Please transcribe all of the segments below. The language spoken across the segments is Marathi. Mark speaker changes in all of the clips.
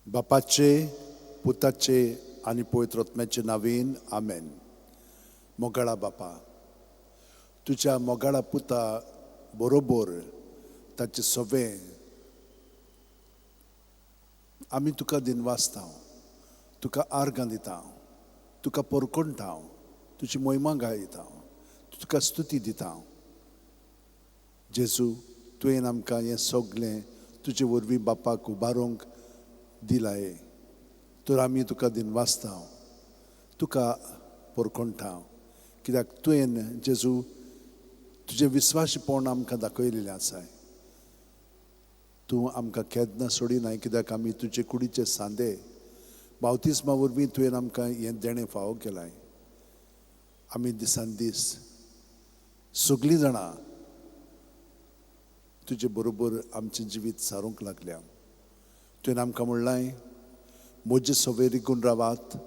Speaker 1: बापाचे, पुताचे आनी पवित्र आत्म्याचे नांवेन आमेन. मोगाळा बापा, तुज्या मोगाळा पुता बरोबर ताचे सवें आमी तुका दिनवासता, तुका आर्गां दिता, तुका परकोणटा, तुजी मोहिमा गायता, तुका स्तुती दिता. जेजू, तुवें आमकां हें सगळें तुजे वरवीं बापाक उबारूंक दिलाय. तर आमी तुका दिनवासता, तुका परकोणटा, कित्याक तुवें जेजू तुजें विस्वाशीपण आमकां दाखयलेलें आसा. तूं आमकां केन्ना सोडिनाय, कित्याक आमी तुजे कुडीचे सांदे. बावतिस्मा वरवीं तुवें आमकां हें देणें फावो केलाय. आमी दिसान दीस सगळीं जाणां तुजे बरोबर आमचें जिवीत सारूंक लागल्या. तुवें आमकां म्हणलाय, म्हजे सवे रिगून रावात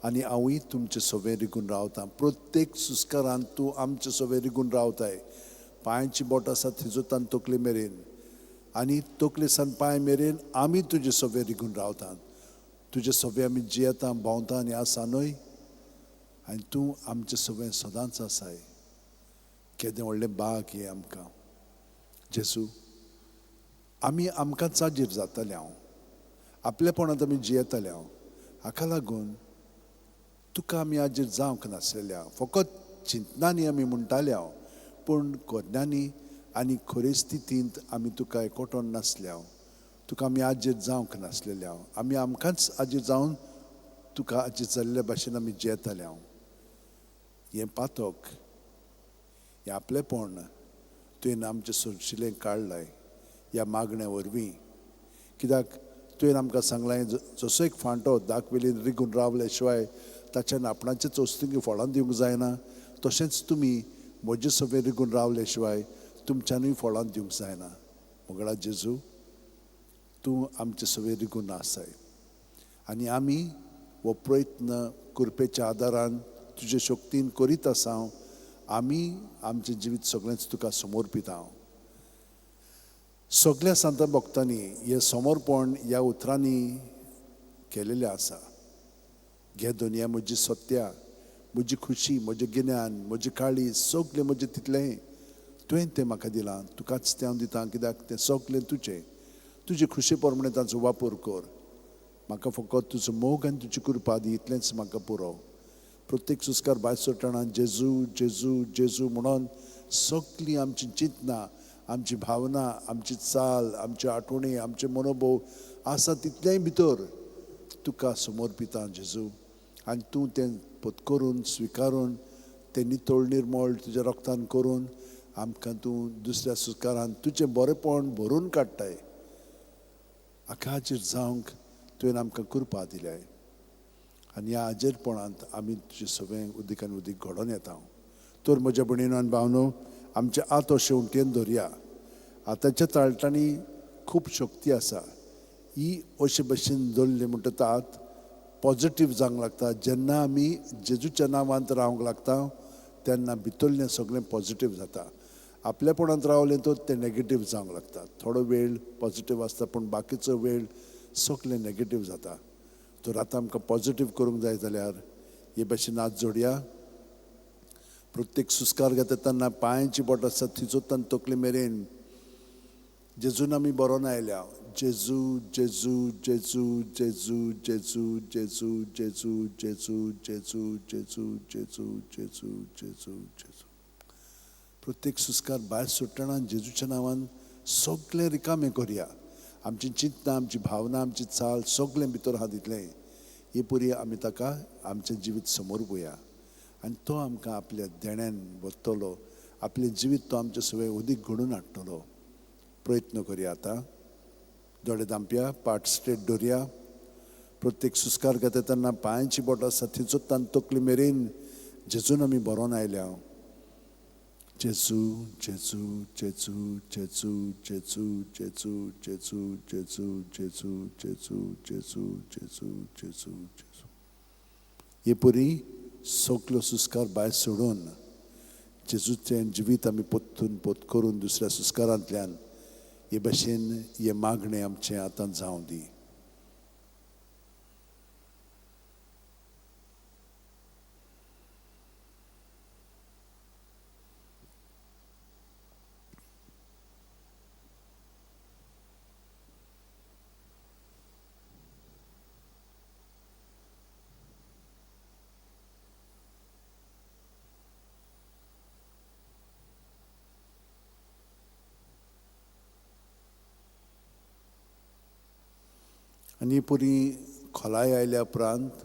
Speaker 1: आनी हांवूय तुमचे सवे रिगून रावतां. प्रत्येक सुस्कारांत तूं आमचे सवे रिगून रावताय. पांयांची बोट आसा थिजोतान तकले मेरेन, आनी तकले सान पांय मेरेन आमी तुजे सवे रिगून रावतात. तुजे सवे आमी जियेता, भोंवता आनी आसा न्हय. आनी तूं आमचे सवें सदांच आसाय. केदें व्हडलें बाग हें आमकां. जेजू, आमी आमकांच जागीर जाताले हांव, आपलेपणांत आमी जियेताले हांव. हाका लागून तुका आमी आजीर जावंक नासलेले हांव. फकत चिंतनांनी आमी म्हणटाले हांव, पूण कोन्यांनी आनी खरे स्थितींत आमी तुका एकवटोन नासले हांव. तुका आमी आजीर जावंक नासलेले हांव. आमी आमकांच आजीर जावन तुका आजीर जाल्ले भाशेन आमी जियेताले हांव. हें पातक, हें आपलेपण तुवें आमचें सोडशिलें काडलाय ह्या मागण्या वरवीं. कित्याक तुवें आमकां सांगलां, जसो एक फांटो दाखवेलीन रिगून रावले शिवाय ताच्यान आपणाचेच वस्तुंकी फळां दिवंक जायना, तशेंच तुमी म्हजे सवे रिगून रावले शिवाय तुमच्यांनूय फळां दिवंक जायना. मोगळा जेजू, तूं आमचे सवे रिगून आसाय. आनी आमी हो प्रयत्न कृपेच्या आदारान तुजे शक्तीन करीत आसा. आमी आमचें जिवीत सगळेंच तुका समर्पिता. सगळ्या संत भक्तांनी हें समर्पण ह्या उतरांनी केलेलें आसा. घे दुनिया म्हजी सत्या, म्हजी खुशी, म्हजें गिन्यान, म्हजी काळी, सगळें म्हजें तितलें तुवें तें म्हाका दिलां. तुकाच तें हांव दितां, कित्याक तें सगळें तुजें. तुजे खुशी प्रमाणें ताचो वापर कर. म्हाका फकत तुजो मोग आनी तुजी कृपा दी, इतलेंच म्हाका पुरो. प्रत्येक सुस्कार भायर सरतना जेजू जेजू जेजू म्हणून सगळीं आमची चिंतनां, आमची भावना, आमची चाल, आमची आठवणी, आमचे मनोभव आसा तितलेंय भितर तुका समर्पिता जेजू. आनी तूं तें पत्करून स्विकारून तें नितळ निर्मळ तुज्या रक्तान करून आमकां तूं दुसऱ्या सुस्कारान तुजें बरेंपण भरून काडटाय. हाका हाजेर जावंक तुवें आमकां कृपा दिल्याय. आनी ह्या हाजेरपणांत आमी तुजें सगळें उदीक आनी उदीक घडोवन येता. तर म्हज्या भयणीनो आनी भावनो, आमचे आतो शेवटेन धरया. आतांच्या चालटांनी खूब शक्ती आसा. ही अशे भशेन धरली म्हणटात पॉजिटीव जावंक लागता. जेन्ना आमी जेजूच्या नांवांत रावंक लागता तेन्ना भितरलें सगळें पॉजिटीव जाता. आपलेपणांत रावलें तर तें नेगेटीव जावंक लागता. थोडो वेळ पॉजिटीव आसता, पूण बाकीचो वेळ सगळें नेगेटीव जाता. तर आतां आमकां पॉजिटीव करूंक जाय जाल्यार हे भशेन हात जोडया. प्रत्येक सुस्कार घेता तेन्ना पांयांची बोट आसा थिजोतान तकले मेरेन जेजून आमी बरोवन आयल्या. जेजू जेजू जेजू जेजू जेजू जेजू जेजू जेजू जेजू जेजू जेजू जेजू जेजू जेजू. प्रत्येक सुस्कार भायर सुट्टना जेजूच्या नांवान सगळें रिकामें करया. आमची चिंतना, आमची भावना, आमची चाल सगळें भितर आहा तितलें हे पुरी आमी ताका आमचें जिवीत समोरपुया. आनी तो आमकां आपल्या देण्यान भरतलो. आपलें जिवीत तो आमचे सगळें उदीक घडोवन हाडटलो. प्रयत्न करया. आतां दोळे धांपया, पाट स्ट्रेट दवरया. प्रत्येक सुस्कार घेता तेन्ना पांयांची बोट आसा थिजोतान तकले मेरेन जेजून आमी बरोवन आयल्या. जेजू जेजू जेजू जेजू जेजू जेजू जेजू जेजू जेजू जेजू जेजू जेजू जेजू जेजू. हे पुरी सगळो सुस्कार भायर सोडून जेजूचें जिवीत आमी पोत्तून पोत करून दुसऱ्या सुस्कारांतल्यान हे भशेन हे मागणें आमचें आतां जावं दी. आनी पुरी खोलाय आयल्या उपरांत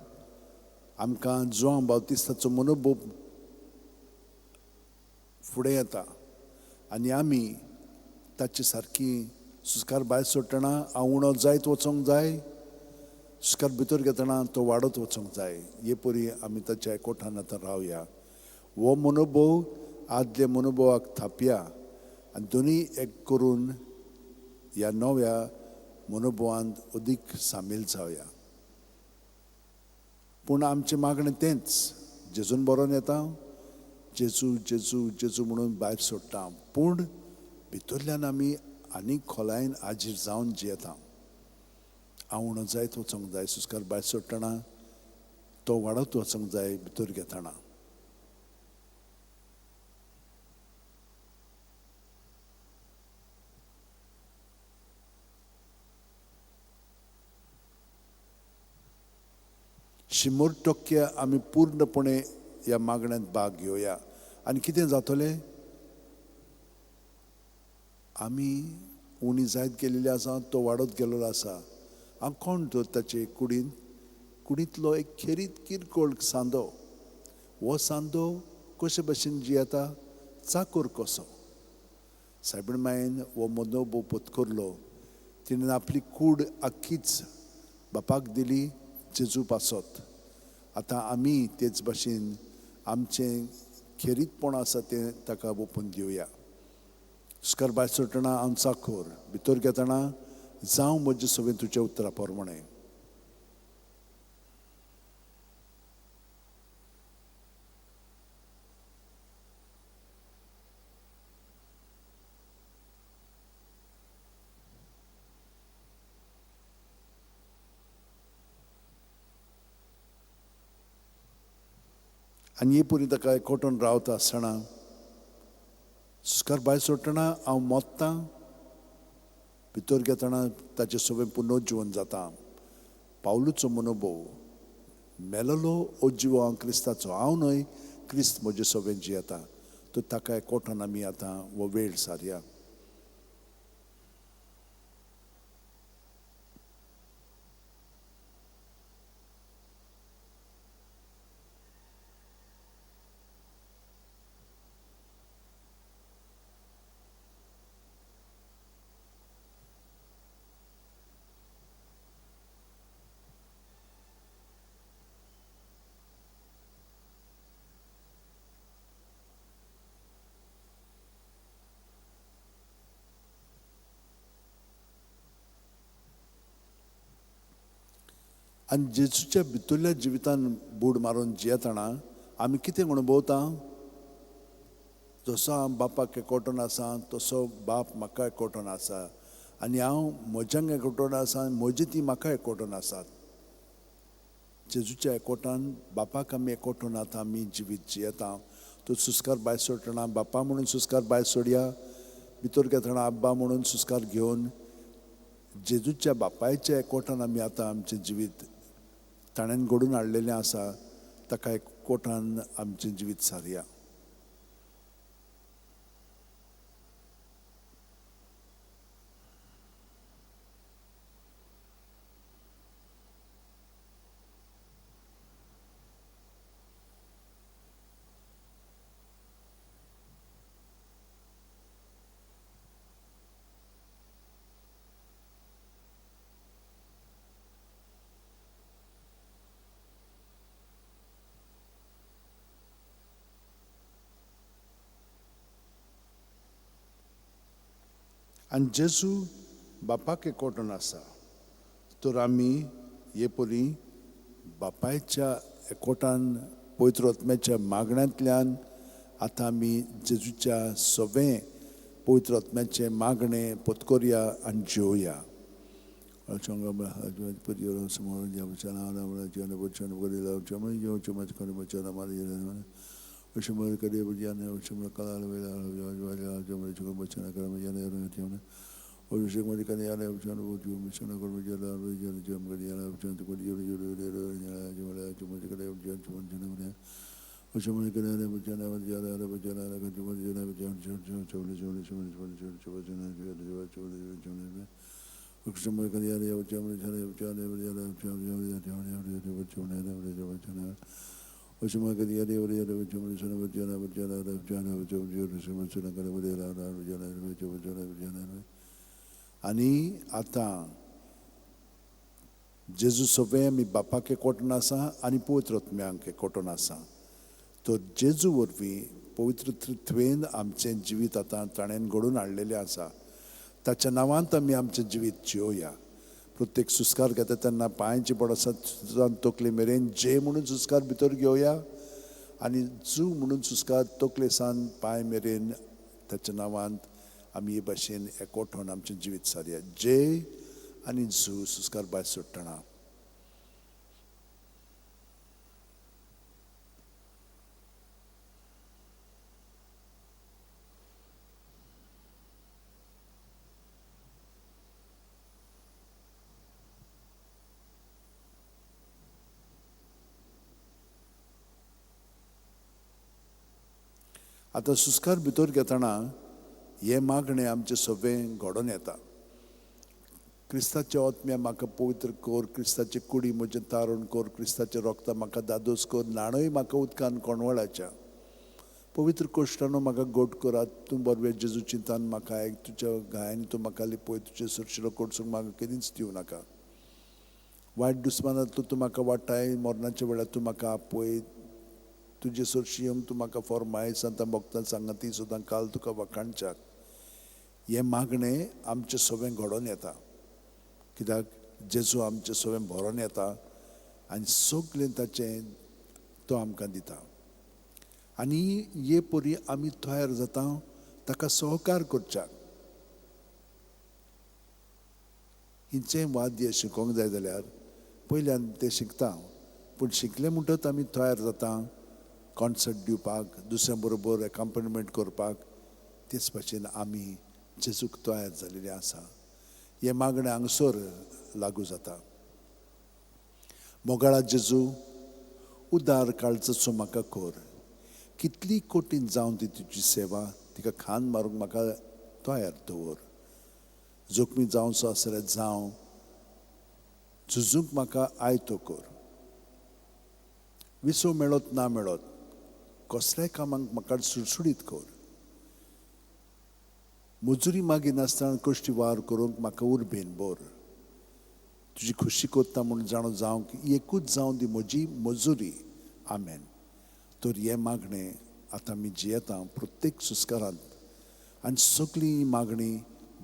Speaker 1: आमकां जोआंव बावतिस्ताचो मनोभव फुडें येता आनी आमी ताची सारकी सुस्कार भायर सोडटना हांव उणो जायत वचोंक जाय, सुस्कार भितर घेतना तो वाडत वचोंक जाय, हे परी आमी ताच्या एकवटान आतां रावया. हो मनोभव आदल्या मनोभवाक थापया आनी दोनी एक करून ह्या नव्या मनोभवांत अदीक सामील जावया. पूण आमचें मागणें तेंच, जेजून बरोवन येता, जेजू जेजू जेजू म्हणून भायर सोडटा, पूण भितरल्यान आमी आनीक खोलायेन हाजीर जावन जियेता. हांव उणो जायत वचोंक जाय, सुस्कार भायर सोडटना तो वाडत वचोंक जाय भितर घेतना. शिमोर टक्के आमी पूर्णपणे ह्या मागण्यांत भाग घेवया. आनी कितें जातलें? आमी उणी जायत गेलेली आसा, तो वाडत गेलेलो आसा. हांव कोण तर ताचे कुडींतलो एक खेरीत किरकोळ सांदो. हो सांदो कशे भशेन जियेता, चाकर कसो. सायबीण मायेन हो मनोभव पत्करलो. तिणें आपली कूड आख्खीच बापाक दिली, जेजू पासत. आतां आमी तेच भाशेन आमचें खेरीतपण आसा तें ताका ओपून दिवया. सुस्कार भायर सोडटना हांव चाकर, भितर घेतना जावं म्हजे सवें तुज्या उतरा प्रमाणें. आनी हे परी ताका एकवटून रावता आसतना सुस्कार भायर सोडटना हांव मोत्तां, भितर घेतना ताचें सवें पुनर्जीवन जाता. पावलूचो मनोभव, मेलोलो हो जिवो हांव क्रिस्ताचो, हांव न्हय क्रिस्त म्हजें सवें जियेता. तो ताका एकवटान आमी आतां हो वेळ सारया. आनी जेजूच्या भितरल्या जिवितान बूड मारून जियेतना आमी कितें अणभवता? जसो हांव बापाक एकवटून आसा तसो बाप म्हाका एकवटून आसा आनी हांव म्हज्यांक एकवटून आसा आनी म्हजी ती म्हाका एकवटून आसात. जेजूच्या एकवटान बापाक आमी एकवटून आतां आमी जिवीत जियेता. तो सुस्कार भायर सोडटना बापा म्हणून सुस्कार भायर सोडया, भितर घेतना आब्बा म्हणून सुस्कार घेवन जेजूच्या बापायच्या एकवटान आमी आतां आमचें जिवीत ताणें घडोवन हाडलेलें आसा, ताका एकवटान आमचें जिवीत सारया. आनी जेजू बापाक एकवटून आसा, तर आमी हे परी बापायच्या एकवटान पवित्र आत्म्याच्या मागण्यांतल्यान आतां आमी जेजूच्या सवें पवित्र आत्म्याचें मागणें पत्करया आनी जेवया. Oshimor kare bujana oshimor kala vela bujana kara Oshimor kare yana bujana buju mishana kara bujana bujana jam kare yana bujana to kare jumala jumala kare bujana Oshimor kare yana bujana bujana bujana bujana bujana आणि आता जेजू सगळें आमी बापाक एकवटून आसा आनी पवित्र आत्म्यांक एकवटून आसा. तो जेजू वरवीं पवित्र त्रित्वेन आमचें जिवीत आतां ताणें घडोवन हाडलेलें आसा. ताच्या नांवांत आमी आमचें जिवीत जियोया. प्रत्येक सुस्कार घेता तेन्ना पांयाची बोट आसा तकले मेरेन जे म्हणून सुस्कार भितर घेवया आनी जू म्हणून सुस्कार तकले सावन पांय मेरेन ताच्या नांवांत आमी हे भाशेन एकवटून आमचें जिवीत सारया. जे आनी जू सुस्कार भायर सोडटना आतां सुस्कार भितर घेतना हे मागणें आमचें सगळें घडोवन येता. क्रिस्ताचे आत्म्या म्हाका पवित्र कर, क्रिस्ताची कुडी म्हजें तारण कर, क्रिस्ताचें रोगता म्हाका दादोस कर, न्हाणय म्हाका उदकान कोणवळाच्या. पवित्र कोश्टानो म्हाका गोड करात, तूं बरवें जेजू चिंतान म्हाका आयक, तुज्या गायांनी तूं म्हाका लिपय, तुजे सुरशिरो कोडसूंक म्हाका केदींच दिवं नाका. वायट दुस्मानांतलो तूं म्हाका वाटाय, मरणाच्या वेळार तूं म्हाका आपय, तुजे सुरशी येवंक तूं म्हाका फॉर्माय, संतां भक्तां सांगाती सुद्दां काल तुका वखाणच्याक. हे मागणें आमचें सगळें घडोवन येता. कित्याक जेजू आमचें सगळें भरोन येता आनी सगळें ताचें तो आमकां दिता. आनी हे परी आमी तयार जाता ताका सहकार करच्याक. हिंचें वाद्य शिकोवंक जाय जाल्यार पयल्यान तें शिकता, पूण शिकले म्हणटच आमी तयार जाता कॉन्सर्ट दिवपाक, दुसऱ्या बरोबर एकम्पॅनिमेंट करपाक. तेच भाशेन आमी जेजूक तयार जाल्लेले आसा. हे मागणें हांगसर लागू जाता. मोगाळा जेजू, उदार काळजाचो म्हाका कर. कितली कठीण जावं ती तुजी सेवा, तिका खान मारूंक म्हाका तयार दवर. जोखमी जावचो आसा जाल्यार जावं, झुजूंक म्हाका आयतो कर. विसो मेळत ना मेळत कसल्याय कामाक म्हाका सुडसुडीत कर. मजुरी मागी नासतना कश्टी वार करूंक म्हाका उर्बेन बोर. तुजी खुशी कोत्ता म्हूण जाणो जावंक एकूच जावं दी म्हजी मजुरी. आमेन. तर हे मागणें आतां आमी जियेता प्रत्येक सुस्कारांत आनी सगळी मागणी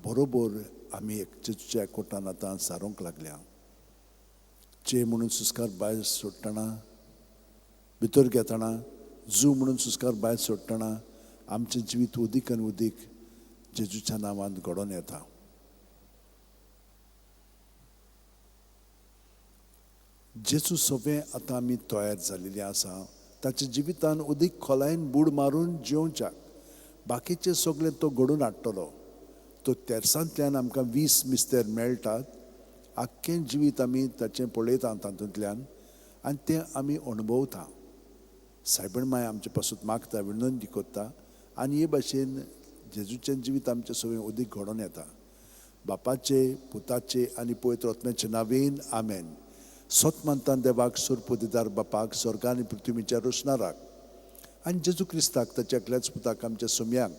Speaker 1: बरोबर आमी जेजूच्या एकवटान आतां सारूंक लागल्या. जे म्हणून सुस्कार भायर सोडटना, भितर घेतना, जू म्हणून सुस्कार भायर सोडटना आमचें जिवीत उदीक आनी उदीक जेजूच्या नांवांत घडोवन येता. जेजू सगळें आतां आमी तयार जाल्लेलीं आसा. ताच्या जिवितान उदीक खोलायेन बूड मारून जिवच्याक. बाकीचें सगळें तो घडोवन हाडटलो. तो तेरसांतल्यान आमकां 20 मिस्तेर मेळटात. आख्खें जिवीत आमी ताचें पळयता तातूंतल्यान आनी तें आमी अणभवता. सायबीण माय आमचे पासून मागता, विनंती कोत्ता आनी हे भाशेन जेजूचें जिवीत आमचें सगळें उदीक घडोवन येता. बापाचे, पुताचे आनी पवित्र आत्म्याचे नांवेन आमेन. सोत मानता देवाक, सुरपोतीदार बापाक, स्वर्ग आनी पृथ्वीच्या रोशनाराक आनी जेजू क्रिस्ताक ताच्या एकल्याच पुताक आमच्या सुम्यांक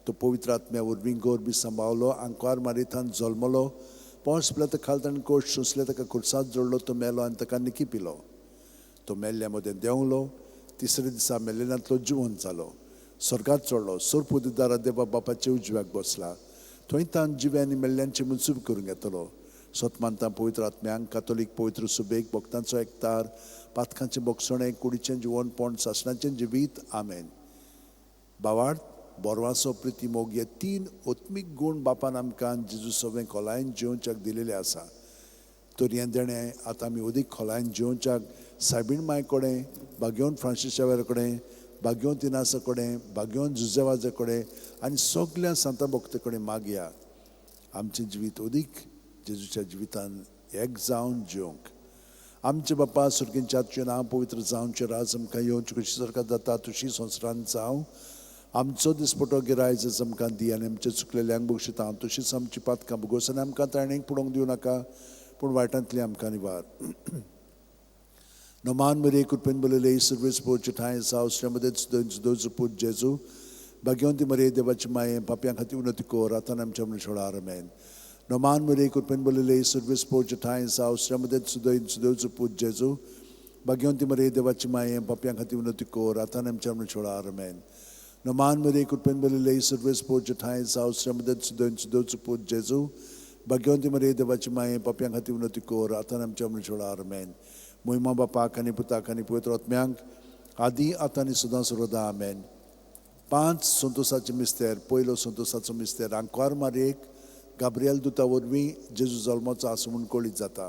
Speaker 1: तो पवित्र आत्म्या वरवीं गोरबी सांबाळलो, आंकार मारितान जल्मलो, पोंस पिला खाल ताणें कोश सोंसले, ताका खुर्सात जोडलो, तो मेलो आनी ताका निकी पिलो. तो मेल्ल्या मदें देंवलो, तिसरे दिसा मेल्लेल्यांतलो जिवंत जालो, स्वर्गात चडलो, सुरपोतीदारा देवा बापाचे उजव्याक बसला. थंय तान जिव्यांनी मेल्ल्यांची मुनसूब करूंक येतलो. सोतमानता पवित्र आत्म्यांक, कातोलीक पवित्र सुबेक, भक्तांचो एकतार, पातकांचें बोगसणें, कुडीचें जिवणपण, सासणाचें जिवीत. आमेन. बावार्थ, बोरवासो, प्रिती, मोग हे 3 ओत्मीक गूण बापान आमकां जेजू सगळें खोलायेन जिवच्याक दिलेलें आसा. तर हें देणें आतां आमी उदीक खोलायेन जिवच्याक सायबीण माय कडेन, बागेवन फ्रांसीस कडेन, बागेवन तिनासा कडेन, बागेवन जुजेवाजे कडेन आनी सगळ्या सांता भक्तां कडेन मागया. आमचें जिवीत उदीक जेजूच्या जिवितान एक जावन जिवंक. आमचे बापा सुर्गींच्या तुजें नांव पवित्र जावचें, राज आमकां येवचें, कशी स्वर्गांत जाता तशी संवसारांत जावं. आमचो दिसपटो गिरायज आमकां दी आनी आमच्या चुकलेल्यांक बक्षिता हांव तशीच आमची पातकां भुगोस आनी आमकां ताणेंक पडोवंक दिवं नाका पूण वायटांतली आमकां निवार No man me recuperen belele service poche ठाय सावस्ट्यामध्ये सुद्धा पूज जेजू भाग्यवंती मरे देवाची माये पाप्यां खाती उन्नती कोर आता आमच्या मनशोळा आमेन No man me recuperen belele service poche ठाय सावस्ट्यामध्ये सुद्धा पूज जेजू भाग्यवंती मरे देवाची माये पाप्यां खाती उन्नती कोर आता आमच्या मनशोळा आमेन No man me recuperen belele service poche ठाय सावस्ट्यामध्ये सुद्धा पूज जेजू भाग्यवंती मरे देवाची माये पाप्यां खाती उन्नती कोर आता आमच्या मनशोळा आमेन मोहिमा बापाक आनी पुताक आनी पवित्र आत्म्यांक आदी आतां आनी सदां सर्वदा आमेन 5 संतोसाचे मिस्तेर पयलो संतोसाचो मिस्तेर आंकवार मारयेक गाब्रिएल दुता वरवीं जेजू जल्माचो आसमून कळीत जाता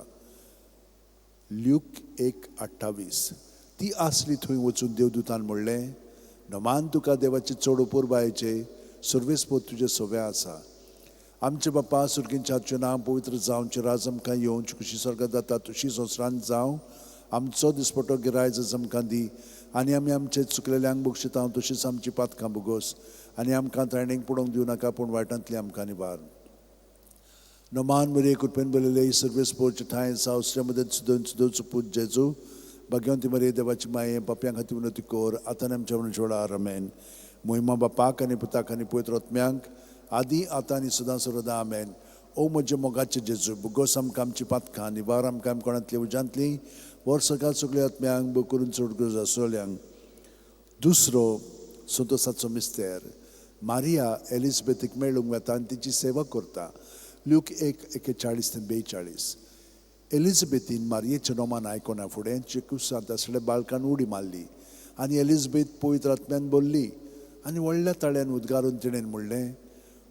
Speaker 1: ल्यूक 1:28 ती आसली थंय वचून देवदूतान म्हणलें नमान तुका देवाचे चड उपर बायचे सर्वेस्पोत तुजे सव्या आसा आमचे बापा सुर्गींच्या हातचें नांव पवित्र जावचें राज आमकां येवंच खुशी स्वर्गांत जाता तशी संवसारांत जावं आमचो दिसपटो गिरायज आमकां दी आनी आमी आमचे चुकलेल्यांक बक्षिता तशीच आमची पातकां भुगोस आनी आमकां ताणेंक पडोवंक दिवं नाका पूण वायटांतली आमकां निवार नमान मेरे कृपेन बलयले सर्वेस पोच ठाय सावस्ट्यामध्ये सुद्धा पूज जेजू भाग्यवंती मरे देवाची माये पाप्यां खातीर उन्नती कोर आतां आमच्या मनशोळा आमेन मोहिमा बापाक आनी पुताक आनी पवित्र आत्म्यांक आदी आतां आनी सदां सर्वदा आमेन ओ म्हजे मोगाचे जेजू भुगोस आमकां आमची पातकां निवार आमकां कोणांतली उजांतली वर सकाळ सगळ्या आत्म्यांक बो करून चड गरज आसोल्यांक दुसरो संतोसाचो मिस्तेर मारिया एलिझबेथीक मेळूंक वता आनी तिची सेवा करता ल्यूक 1:41-42 एलिझबेथीन मारियेचें नोमान आयकोना फुडें चिकूसांत आसल्या बाळकान उडी मारली आनी एलिझबेथ पवित्र आत्म्यान बोल्ली आनी व्हडल्या ताळ्यान उद्गारून तिणेन म्हणलें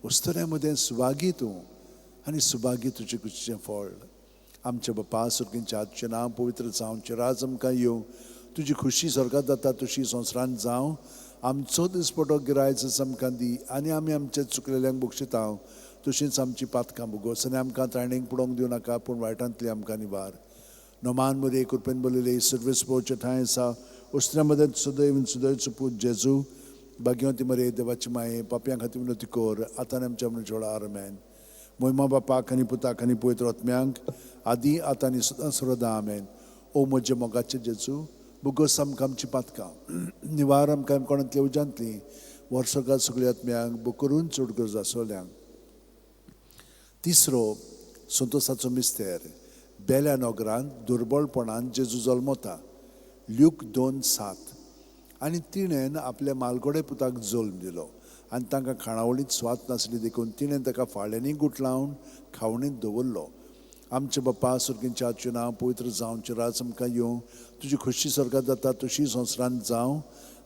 Speaker 1: उस्तऱ्या मदें सुवागी तूं आनी सुभागी तुजें कुशीचें फळ आमच्या बापा सुर्गींच्या हातचें नांव पवित्र जावचें राज आमकां येवं तुजी खुशी स्वर्गांत जाता तशी संवसारांत जावं आमचो दिसपटो गिरायज आमकां दी आनी आमी आमचे चुकलेल्यांक बक्षिता तशींच आमची पातकां भुगोस आनी आमकां ताणेंक पडोवंक दिवं नाका पूण वायटांतली आमकां निवार नोमान मरे कृपेन बलयले सर्वेस पोवचे ठाय आसा उस्त्र्या मदें सुदैव पूज जेजू भाग्यवंती मरे देवाची माये पाप्यां खातीर उन्नती कोर आतां आमच्या मनशोळा आमेन मोहिमा बापाक आनी पुताक आनी पवित्र आत्म्यांक आदी आतां आनी सदां सर्वदा आमेन ओ म्हजे मोगाचे जेजू भुगोस आमकां आमची पातकां निवार आमकां कोणांतली उजांतली वर्सकाल सगळ्या आत्म्यांक बो करून चड गरज आसोल्यांक तिसरो संतोसाचो मिस्तेर बेल्या नोगरांत दुर्बळपणान जेजू जल्मता ल्यूक 2:7 आनी तिणेन आपल्या मालगोडे पुताक जल्म दिलो आनी तांकां खाणावळींत स्वात नासली देखून तिणें ताका फाळ्यांनी गुट लावन खावणींत दवरलो आमचे बापा सुर्गींच्या हातचें नांव पवित्र जावचें राज आमकां येवं तुजी खुशी स्वर्गांत जाता तशी संवसारांत जावं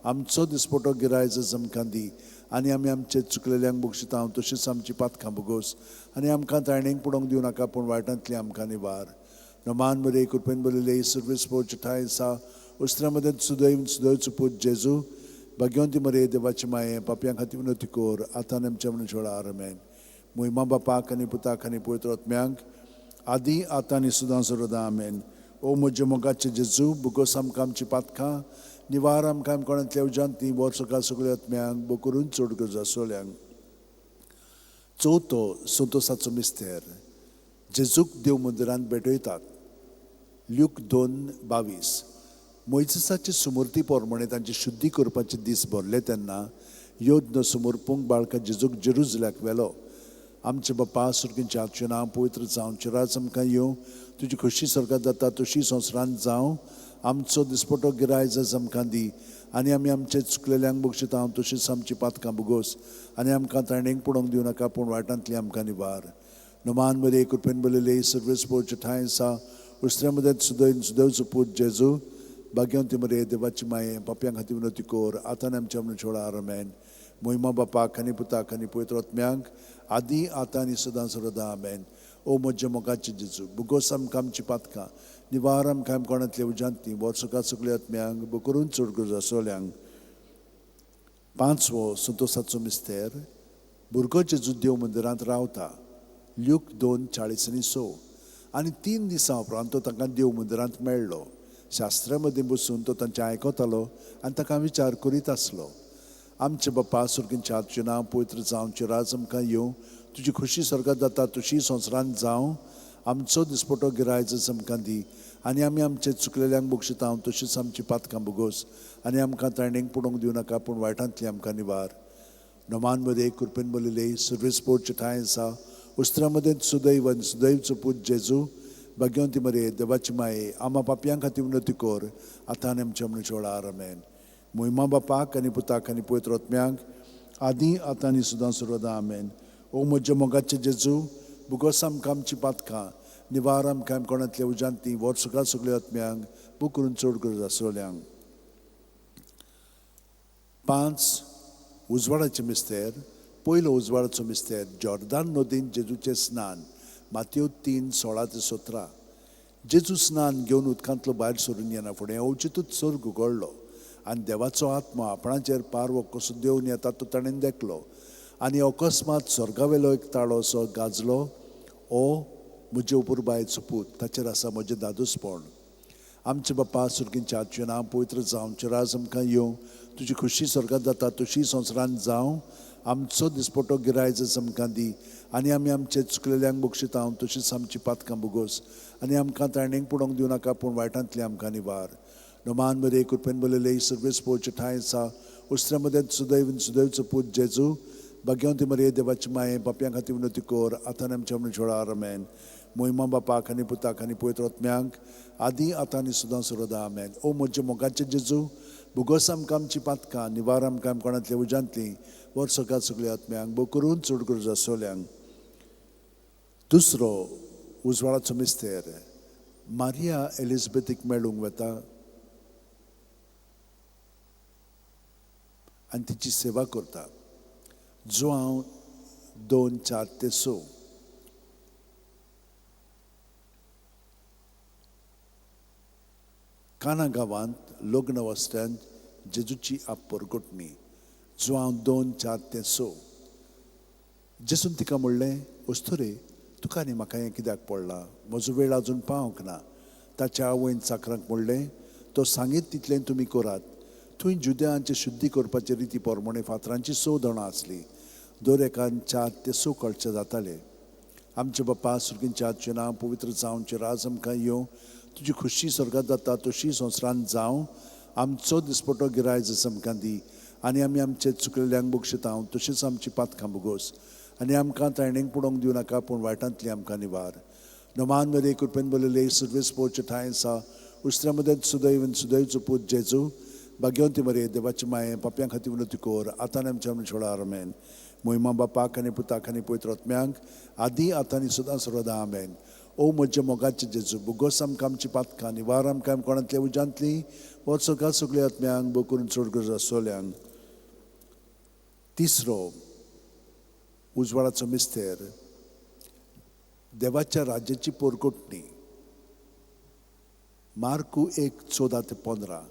Speaker 1: आमचो दिसपटो गिरायज आमकां दी आनी आमी आमचे चुकलेल्यांक बक्षिता तशीच आमची पातकां भुगोस आनी आमकां ताणेंक पडोवंक दिवं नाका पूण वायटांतली आमकां निवार नमान मरे कृपेन बलयले सर्वेस पोवचे ठाय आसा उस्त्र्या मदें सुदैव पूज जेजू भाग्यवंती मरे देवाची माये पाप्यां खातीर उन्नती कोर आतां आमच्या मनशोळा आमेन मोहिमा बापाक आनी पुताक आनी पवित्र आत्म्यांक आदी आतां आनी सदां सर्वदा आमेन ओ म्हजे मोगाचे जेजू भुगोस आमकां आमची पातकां निवार आमकां कोणांतल्या उजांती वर्सकाल सगळ्या आत्म्यांक बो करून चड गरज आसोल्यांक चवथो संतोसाचो मिस्तेर जेजूक देव मंदिरांत भेटयतात ल्यूक 2:22 मोइसेसाचे सुमूर्ती पोरमणे तांचे शुद्धी करपाचे दीस भरले तेन्ना योद्न समोर पुंग बाळका जेजूक जेरुसलेमाक व्हेलो आमचे बापा सुर्गींच्या हातचें नांव पवित्र जावचें राज आमकां येवं तुजी खुशी स्वर्गांत जाता तशी संवसारांत जावं आमचो दिसपटो गिरायज आमकां दी आनी आमी आमचे चुकलेल्यांक बक्षिता तशीच आमची पातकां भुगोस आनी आमकां ताणेंक पडोवंक दिवं नाका पूण वायटांतली आमकां निवार नमान मरे कृपेन बलयले सर्वेस पोवचे ठाय आसा उस्त्र्या मदें सुदैव पूज जेजू भाग्यवंती मरे देवाची माये पाप्यां खातीर उन्नती कोर आतां आमच्या मनशोळा आमेन मोहिमा बापाक आनी पुताक आनी पवित्र आत्म्यांक आदी आतां आनी सदां सर्वदा आमेन ओ म्हजे मोगाचे जेजू भुगोस आमकां आमची पातकां निवार आमकां कोणांतली उजांतली वर्सकाल सगळ्या आत्म्यांक बो करून चड गरज आसोल्यांक पांचवो संतोसाचो मिस्तेर भुरगो जेजू देव मंदिरांत रावता ल्यूक 2:40-6 आनी 3 दिसां उपरांत तो तांकां देव मंदिरांत मेळ्ळो शास्त्रा मदीं बसून तो तांचें आयकतालो आनी ताका विचार करीत आसलो आमचे बाप्पा सुर्गींच्या आजचे नांव पवित्र जावचे राज आमकां येवं तुजी खुशी स्वर्गात जाता तशी संवसारांत जावं आमचो दिसपटो गिरायज आमकां दी आनी आमी आमचे चुकलेल्यांक बक्षिता हांव तशीच आमची पातकां भोगोस आनी आमकां ताणेंक पडोवंक दिवं नाका पूण वायटांतली आमकां निवार नोमान मध्ये कृपेन बोलिले सर्वेस पोटचे ठाय आसा उस्त्रामध्ये सुदैव आनी सुदैवचो पूत जेजू भाग्यवंती मरे देवाची माये आमा पापयां खातीर उन्नती कोर आतां आनी आमच्या मनीस वेळार आमेन मोहिमा बापाक आनी पुताक आनी पवित्र आत्म्याक आदी आतां आनी सुद्दां सर्वदा आमेन ओ म्हज्या मोगाचे जेजू बुगोस आमकां आमची पातकां निवार आमकां कोणांतल्या उजांती वर सगळ्या सगळ्या आत्म्यांक बूक करून चड गरज आसोल्यांक 5 उजवाडाचें मिस्तेर पयलो उजवाडाचो मिस्तेर जॉर्दान नदीन जेजूचें स्नान मातयो 3:16-17 जेजू स्नान घेवन उदकांतलो भायर सरून येना फुडें अवचितूच सर्ग उगडलो आनी देवाचो आत्मा आपणाचेर पारवो कसो देंवन येता तो ताणें देखलो आनी अकस्मात स्वर्गावेलो एक ताळो असो गाजलो ओ म्हजे उपुरबायेचो पूत ताचेर आसा म्हजें दादूसपण आमचे बाप्पा सुर्गींच्या आजचें नांव पवित्र जावचें राज आमकां येवं तुजी खुशी स्वर्गात जाता तशी संवसारांत जावं आमचो दिसपटो गिरायज आमकां दी आनी आमी आमचे चुकलेल्यांक बक्षिता हांव तशीच आमची पातकां भोगोस आनी आमकां ताणेंक पडोवंक दिवं नाका पूण वायटांतली आमकां निवार नोमान मध्ये कृपेन बोलिले सर्वेस पोवचे ठाय आसा उस्त्रा मध्ये सुदैवचो पूत जेजू भाग्यवंती मरे देवाची माये पापयां खातीर उन्नती कोर आतां आनी आमच्या मनीस वेळार आमेन मोहिमा बापाक आनी पुताक आनी पवित्र आत्म्यांक आदी आतां आनी सुद्दां सर्वदा आमेन ओ म्हजे मोगाचे जेजू भुगोस आमकां आमची पातकां निवार आमकां कोणांतल्या उजांतली वर सगळ्या सगळ्या आत्म्यांक बो करून चड गरज आसोल्यांक दुसरो उजवाडाचो मिस्तेर मारिया एलिझाबेथीक मेळूंक वता आनी तिची सेवा करता जो हांव 2:4-6 काना गांवांत लग्न वस्त्यांत जेजूची परगोटणी जो हांव 2:4-6 जेजून तिका म्हणलें अस्तुरे तुका आनी म्हाका हें कित्याक पडलां म्हजो वेळ आजून पावंक ना ताच्या आवयन चाकरांक म्हणलें तो सांगीत तितलें तुमी करात थंय जुद्यांचे शुद्धी करपाचे रिती पोरमणे फातरांची 6 जाणां आसलीं दर एकान 4-6 कळचे जाताले आमचे बाप्पा सुर्गींच्या आजचें नांव पवित्र जावचें राज आमकां येवं तुजी खुशी स्वर्गात जाता तशी संवसारांत जावं आमचो दिसपटो गिरायज आमकां दी आनी आमी आमचे चुकलेल्यांक बक्षिता हांव तशीच आमची पातकां भोगोस आनी आमकां ताणेंक पडोवंक दिवं नाका पूण वायटांतली आमकां निवार नोमान मध्ये कृपेन बोलिले सर्वेस पोवचे ठाय आसा उस्त्रा मध्ये सुदैवचो पूत जेजू भाग्यवंती मरे देवाची माये पापयां खातीर उन्नती कोर आतां आनी आमच्या मनीस वेळार आमेन मोहिमा बापाक आनी पुताक आनी पवित्र आत्म्यांक आदी आतां आनी सुद्दां सर्वदा आमेन ओ म्हजे मोगाचे जेजू भुगोस आमकां आमची पातकां निवार आमकां कोणांतल्या उजांतली वर सगळ्या आत्म्यांक बो करून चड गरज आसोल्यांक तिसरो उजवाडाचो मिस्तेर देवाच्या राज्याची पोरकोटणी मार्कू 1:14-15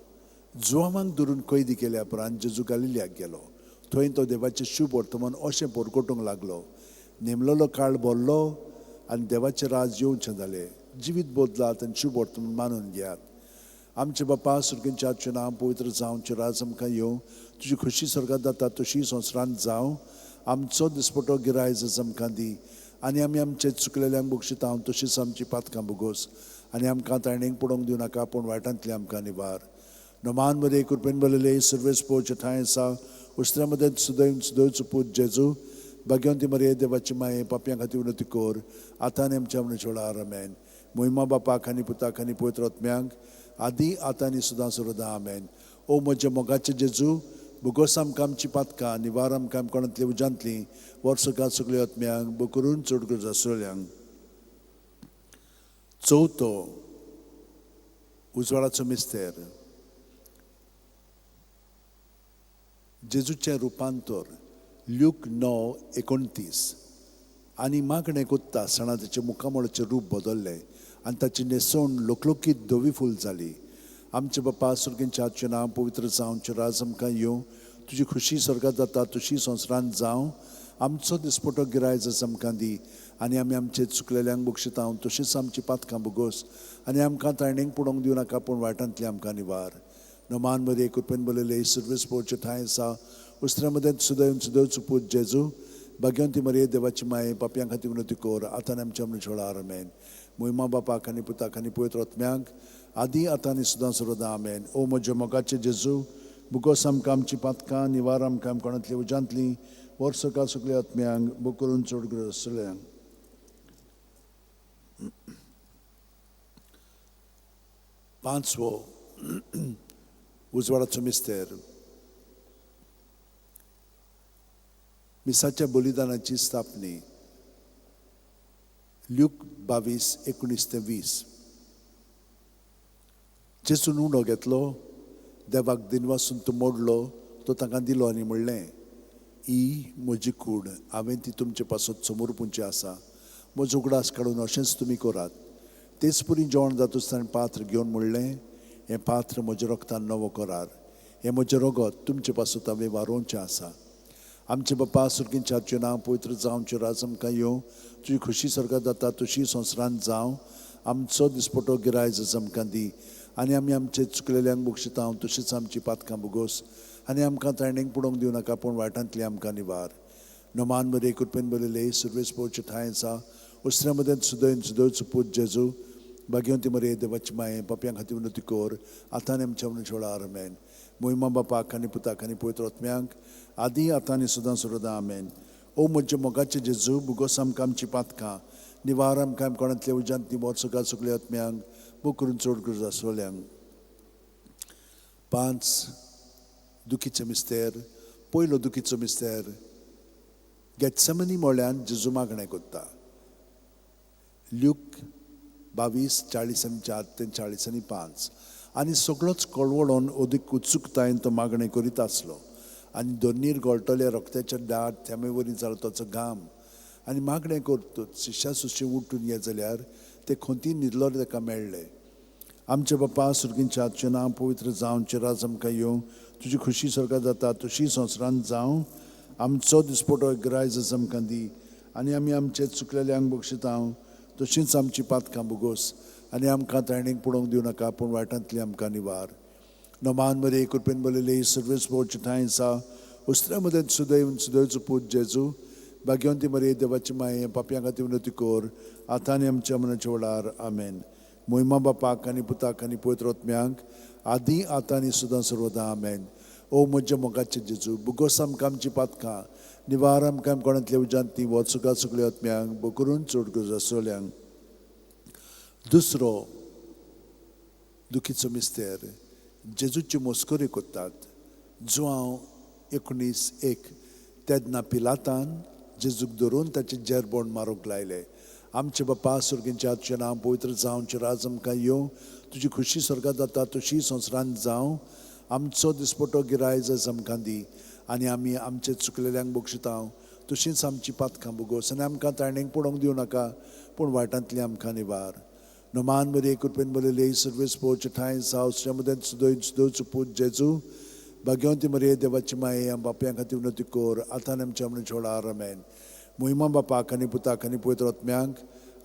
Speaker 1: जुआमांक धरून कैदी केल्या उपरांत जेजू गालिल्याक गेलो थंय तो देवाचें शुभ वर्तमान अशें पोरकोटूंक लागलो नेमलेलो काळ भरलो आनी देवाचें राज येवचें जालें जिवीत बदलात आनी शुभ वर्तमान मानून घेयात आमचे बाप्पा सुर्गींच्या आजचें नांव पवित्र जावचें राज आमकां येवं तुजी खुशी स्वर्गात जाता तशी संवसारांत जावं आमचो दिसपटो गिरायज आमकां दी आनी आमी आमचे चुकलेल्यांक बक्षिता हांव तशीच आमची पातकां भोगोस आनी आमकां ताणेंक पडोवंक दिवं नाका पूण वायटांतली आमकां निवार नोमान मध्ये कृपेन बोलिले सर्वेस पोवचे ठाय आसा उस्त्रा मध्ये सुदैवचो पूत जेजू भाग्यवंती मरे देवाची माये पापयां खातीर उन्नती कोर आतां आनी आमच्या मनीस वेळार आमेन मोहिमा बापाक आनी पुताक आनी पवित्र आत्म्यांक आदी आतां आनी सुद्दां सर्वदा आमेन ओ म्हजे मोगाचे जेजू भुगोस आमकां आमची पातकां निवार आमकां कोणांतली उजांतली वर सगळ्या आत्म्यांक बो करून चड गरज आसोल्यांक चवथो उजवाडाचो मिस्तेर जेजूचें रुपांतर ल्यूक 9:29 आनी मागणें कोत्ता सणा ताचें मुखामळाचें रूप बदल्लें आनी ताची न्हेसवण लोकलोकीत धवी फूल जाली आमचे बाप्पा सुर्गींच्या आजचें नांव पवित्र जावचें राज आमकां येवं तुजी खुशी स्वर्गात जाता तशी संवसारांत जावं आमचो दिसपटो गिरायज आमकां दी आनी आमी आमचे चुकलेल्यांक बक्षिता हांव तशीच आमची पातकां भोगोस आनी आमकां ताणेंक पडोवंक दिवं नाका पूण वायटांतली आमकां निवार नोमान मध्ये कृपेन बोलिले सर्वेस पोवचे ठाय आसा उस्त्र्यामध्ये सुदैवचो पूत जेजू भाग्यवंती मरिये देवाची माये पापयां खातीर विनंती कर आतां आनी आमच्या मरणा आमेन मोहिमा बापाक आनी पुताक आनी पवित्र आत्म्याक आदी आतां आनी सदां सर्वदा आमेन ओ म्हज्या मोगाचे जेजू बुकोस आमकां आमची पातकां निवार आमकां कोणांतली उजांतली वर्सका सगळ्या आत्म्यांक बूक करून चड गरज आसलेल्यांक पांचवो उजवाडाचो मिस्तेर मिसाच्या बलिदानाची स्थापनी ल्यूक 22:19-20 जेजून उंडो घेतलो देवाक दिन वासून तो मोडलो तो तांकां दिलो आनी म्हणलें ही म्हजी कूड हांवें ती तुमचे पासत समोर पुंची आसा म्हजो उगडास काडून अशेंच तुमी करात तेच पुरी जेवण जाता आसतना पात्र घेवन म्हणलें हें पात्र म्हज्या रोगतान नवो करार हें म्हजें रगत तुमचे पासत हांवें वारोवचें आसा आमचे बापा सुर्गींच्या नांव पवित्र जावचें राज आमकां येवं तुजी खुशी स्वर्गांत जाता तशी संवसारांत जावं आमचो दिसपटो गिरायज आमकां दी आनी आमी आमचे चुकलेल्यांक बक्षिता तशीच आमची पातकां बुगोस आनी आमकां तायणेक पडोवंक दिवं नाका पूण वायटांतली आमकां निवार नोमान बरे कृपेन बरयले सुरवेस पोवचे ठांय आसा उस्त्र्या मदें सुदैवचो पूत जेजू भाग्यवंती मरिये देवाची माये पापयां खातीर विनंती कर आतां आनी आमच्या मरणा वेळार आमेन मोहिमा बापाक आनी पुताक आनी पवित्र आत्म्यांक आदी आतां आनी सदां सर्वदा आमेन ओ म्हज्या मोगाचे जेजू बुगोस आमकां आमची पातकां निवार आमकां कोणांतल्या उजांतली वर्सका सगळ्या आत्म्यांक बूक करून चड गरज आसलेल्यांक 5 दुखीचो मिस्तेर पयलो दुखीचो मिस्तेर गेत्सेमनी मोळ्यान जेजू मागणें करता ल्यूक 22:40-4-40-5 आनी सगळोच कळवळोन ओदीक उत्सुकतायेन तो मागणें करीत आसलो आनी दोनीर गळटले रक्ताचे दाट थेंबे वरी जालो ताचो घाम आनी मागणें करतूच शिश्या सुशी उठून ये जाल्यार ते खोंती न्हिदलो ताका मेळ्ळे आमचे बापा सुर्गींच्या नांव पवित्र जावचें राज आमकां येवं तुजी खुशी स्वर्गांत जाता तशी संवसारांत जावं आमचो दिसपटो गिरायज आमकां दी आनी आमी आमचे चुकलेल्यांक बक्षिता तशींच आमची पातकां बुगोस आनी आमकां तायणेक पडोवंक दिवं नाका पूण वायटांतली आमकां निवार नोमान मरे कृपेन बरयले सर्वेस पोवचे ठांय आसा उस्त्र्या मदें सुदैवचो पूत जेजू भाग्यवंती मरिये देवाची माये पापयां खातीर विनंती कर आतां आनी आमच्या मरणाच्या वेळार आमेन मोहिमा बापाक आनी पुताक आनी पवित्र आत्म्यांक आदी आतां आनी सदां सर्वदा आमेन ओ म्हज्या मोगाचे जेजू बुगोस आमकां आमची पातकां निवार आमकां कोणांतल्या उजांतली वर्सका सगळ्या आत्म्यांक बूक करून चड गरज आसलेल्यांक दुसरो दुखीचो मिस्तेर जेजूची मस्करी करतात जुआंव 19:1 तेन्ना पिलातान जेजूक धरून ताचे जेरबोण मारूंक लायले आमचे बापा सुर्गींच्या नांव पवित्र जावचें राज आमकां येवं तुजी खुशी स्वर्गांत जाता तशी संवसारांत जावं आमचो दिसपटो गिरायज आमकां दी आनी आमी आमचे चुकलेल्यांक बक्षिता तशींच आमची पातकां बुगोस आनी आमकां तायणेक पडोवंक दिवं नाका पूण वायटांतली आमकां निवार नोमान मरे कृपेन बरयले सर्वेस पोवचे ठांय आसा उस्त्र्या मदें सुदैवचो पूत जेजू भाग्यवंती मरिये देवाची माये बापयां खातीर विनंती कर आतां आनी आमच्या मरणाच्या वेळार आमेन मोहिमा बापाक आनी पुताक आनी पवित्र आत्म्यांक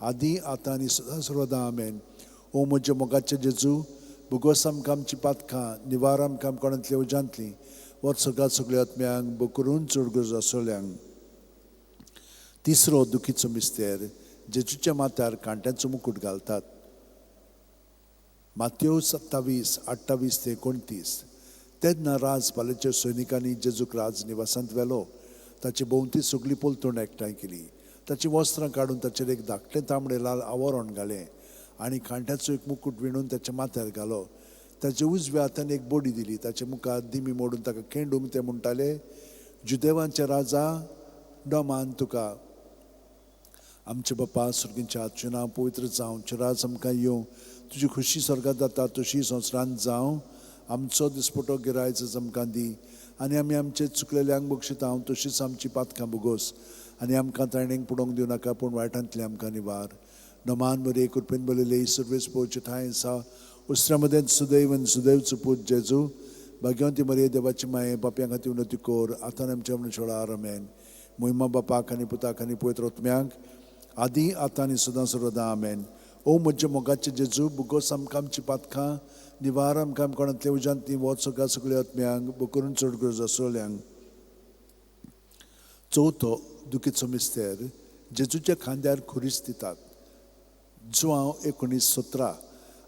Speaker 1: आदी आतां आनी सदां सर्वदा आमेन ओ म्हज्या मोगाचे जेजू बुगोस आमकां आमची पातकां निवार आमकां कोणांतल्या उजांतली वर्सका सगळ्या आत्म्यांक बूक करून चड गरज आसलेल्यांक तिसरो दुखीचो मिस्तेर जेजूच्या माथ्यार कांट्याचो मुकूट घालतात माथ्यो 27:28-29 तेन्ना राजपालाच्या सैनिकांनी जेजूक राज निवासांत व्हेलो ताचे भोंवती सगळी पलतूण एकठांय केली ताची वस्त्रां काडून ताचेर एक धाकटें तांबडें लाल आवरण घालें आनी कांट्याचो एक मुकूट विणून ताच्या माथ्यार घालो ताच्या उजव्या हातान एक बोडी दिली ताच्या मुखार दिमी मोडून ताका खेंडूंक ते म्हणटाले जुदेवांचे राजा डोमान तुका आमचे बापा सुर्गींच्या नांव पवित्र जावचें राज आमकां येवं तुजी खुशी स्वर्गांत जाता तशी संवसारांत जावं आमचो दिसपटो गिरायज आमकां दी आनी आमी आमचे चुकलेल्यांक बक्षिता तशींच आमची पातकां बुगोस आनी आमकां तायणेक पडोवंक दिवं नाका पूण वायटांतली आमकां निवार नोमान मरे कृपेन बरयले सर्वेस पोवचे ठांय आसा उस्त्र्या मदें सुदैवचो पूत जेजू भाग्यवंती मरिये देवाची माये पापयां खातीर विनंती कर आतां आमच्या मरणाच्या वेळार आमेन मोहिमा बापाक आनी पुताक आनी पवित्र आत्म्यांक आदी आतां आनी सदां सर्वदा आमेन ओ म्हज्या मोगाचे जेजू बुगोस आमकां आमची पातकां निवार आमकां कोणांतल्या उजांतली वचका सगळ्या आत्म्यांक बूक करून चड गरज आसलेल्यांक चवथो दुखीचो मिस्तेर जेजूच्या खांद्यार खुरीस दितात. जुआंव 19:17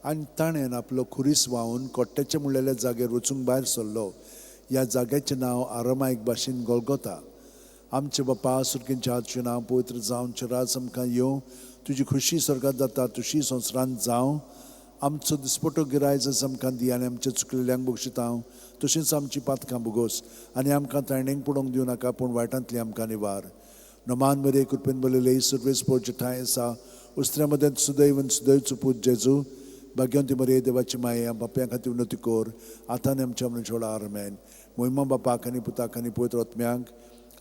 Speaker 1: आनी ताणें आपलो खुरीस व्हांवून कोट्ट्याचे मुळ्ळेल्या जाग्यार वचूंक भायर सरलो. ह्या जाग्याचें नांव आरामायक भाशेन गोलगोथा. आमचे बापा सुर्गींच्या हातचें नांव पवित्र जावं, राज आमकां येवं, तुजी खुशी स्वर्गांत जाता तशी संवसारांत जावं. आमचो दिसपटो गिरायज आमकां दी आनी आमच्या चुकलेल्यांक बक्षितांव, तशेंच आमची पातकां भोगोस आनी आमकां तायणेक पडोवंक दिवं नाका, पूण वायटांतली आमकां निवार. नमान बरे कृपेन बरयले सर्वेस पोवचे ठांय आसा. उस्त्र्या मदें सुदैवन सुदैवचो पूत जेजू, भाग्यवंती मरे देवाची माये बापया खातीर उन्नती कोर, आतां आमच्या मनशा वेळार आमेन. मोहिमा बापाक आनी पुताक आनी पवित्र आत्म्यांक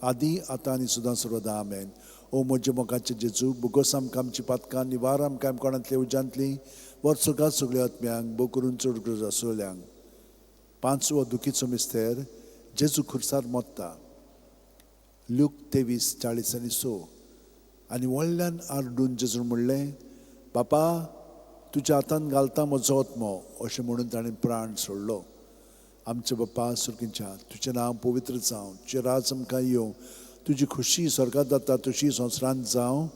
Speaker 1: आदी आतां आनी सुद्दां सर्वदा आमेन. ओ म्हज्या मोगाचे जेजू, बुगोस आमकां आमची पातकां, निवार आमकां कोणांतले उज्यांतली, वर सगळ्या सगळ्या आत्म्यांक बो करून चड गरज आसलेल्यांक. पांचवो दुखीचो मिस्तेर जेजू खुर्सार मोत्ता. लूक 23:40-6 आनी व्हडल्यान आरडून जेजून म्हणलें, बापा तुज्या हातान घालता म्हजो आत्मो, अशें म्हणून ताणें प्राण सोडलो. आमचे बापा सुर्गींच्या, तुजें नांव पवित्र जावं, तुजें राज आमकां येवं, तुजी खुशी स्वर्गांत जाता तशी संवसारांत जावं.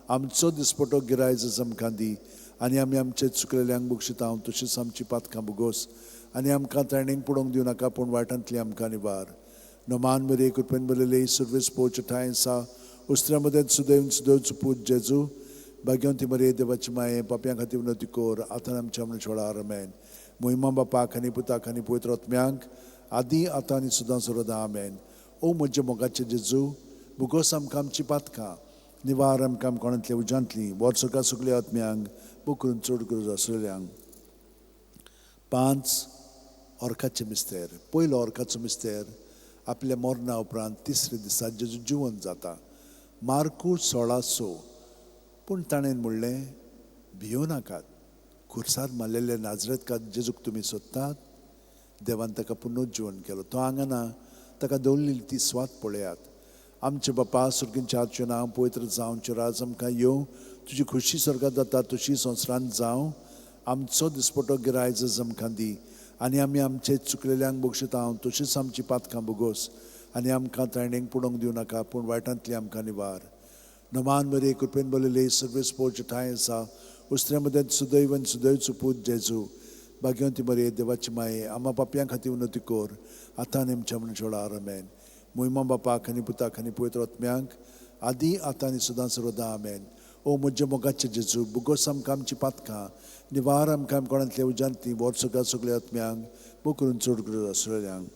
Speaker 1: आमचो दिसपटो गिरायज आमकां दी आनी आमी आमचे चुकलेल्यांक बक्षितांव, तशीच आमची पातकां भोगोस आनी आमकां तायणेक पडोवंक दिवं नाका, पूण वायटांतली आमकां निवार. नमान बरे कृपेन बरयले सर्वेस पोवचे ठांय आसा. उस्त्र्या मदें सुदैवन सुदैवचो पूत जेजू, भाग्यवंती मरे देवाची माये पापयां खातीर उन्नती कोर, आतां आमच्या मनशा वेळार आमेन. मोहिमा बापाक आनी पुताक आनी पवित्र आत्म्यांक आदी आतां आनी सुद्दां सर्वदा आमेन. ओ म्हज्या मोगाचे जेजू, भुगोस आमकां आमची पातकां, निवार आमकां कोणांतले उज्यांतली, वर सगळ्या सगळ्या आत्म्यांक बो करून चड गरज आसलेल्यांक. 5 ऑर्काचे मिस्तेर. पयलो ऑर्काचो मिस्तेर आपल्या मरणा उपरांत तिसरे दिसा जेजू जिवंत जाता. मार्कूस 16:6. पूण ताणें म्हणलें, भियो नाकात, खुर्सार मारलेले नाजरेतकार जेजूक तुमी सोदतात, देवान ताका पुनरुज्जीवन केलो. तो हांगा ना, ताका दवरलेली ती स्वात पळयात. आमचे बापा सुर्गींच्या हातचें नांव पवित्र जावं, राज आमकां येवं, तुजी खुशी स्वर्गांत जाता तशी संवसारांत जावं. आमचो दिसपटो गिरायज आमकां दी आनी आमी आमचे चुकलेल्यांक बक्षितांव, तशीच आमची पातकां भोगोस आनी आमकां तायणेक पडोवंक दिवं नाका, पूण वायटांतली आमकां निवार. नमान बरे कृपेन बरयले सर्वेस पोवचे ठांय आसा. उस्त्र्या मदें सुदैवन सुदैवचो पूत जेजू, भाग्यवंती मरे देवाची माये आम्हा पापयां खातीर उन्नती कोर, आतां आनी आमच्या मनशा वेळार आमेन. मोहिमा बापाक आनी पुताक आनी पवित्र आत्म्यांक आदी आतां आनी सुद्दां सर्वदा आमेन. ओ म्हज्या मोगाचे जेजू, बुगोस आमकां आमची पातकां, निवार आमकां कोणांतले उज्यांतली, वर सगळ्या सगळ्या आत्म्यांक बो करून चड गरज आसलेल्यांक.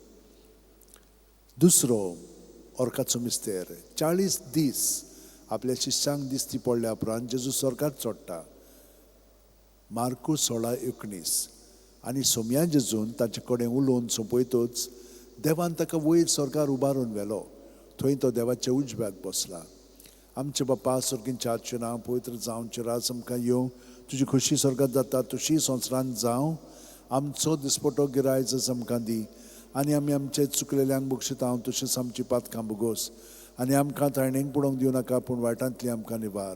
Speaker 1: दुसरो ऑर्काचो मिस्तेर. 40 दीस आपल्या शिश्यांक दिसती पडल्या उपरांत जेजू स्वर्गांत चडटा. मार्कूस 16:19. आनी सोमया जेजून ताचे कडेन उलोवन सोंपयतूच देवान ताका वयर स्वर्गार उबारून व्हेलो. थंय तो देवाच्या उजव्याक बसला. आमचे बापा सुर्गींच्या हातचें नांव पवित्र जावं, राज आमकां येवं, तुजी खुशी स्वर्गांत जाता तशी संवसारांत जावं. आमचो दिसपटो गिरायज आमकां दी आनी आमी आमचे चुकलेल्यांक बक्षितांव, तशीच आमची पातकां भोगोस आनी आमकां तायणेक पडोवंक दिवं नाका, पूण वायटांतली आमकां निवार.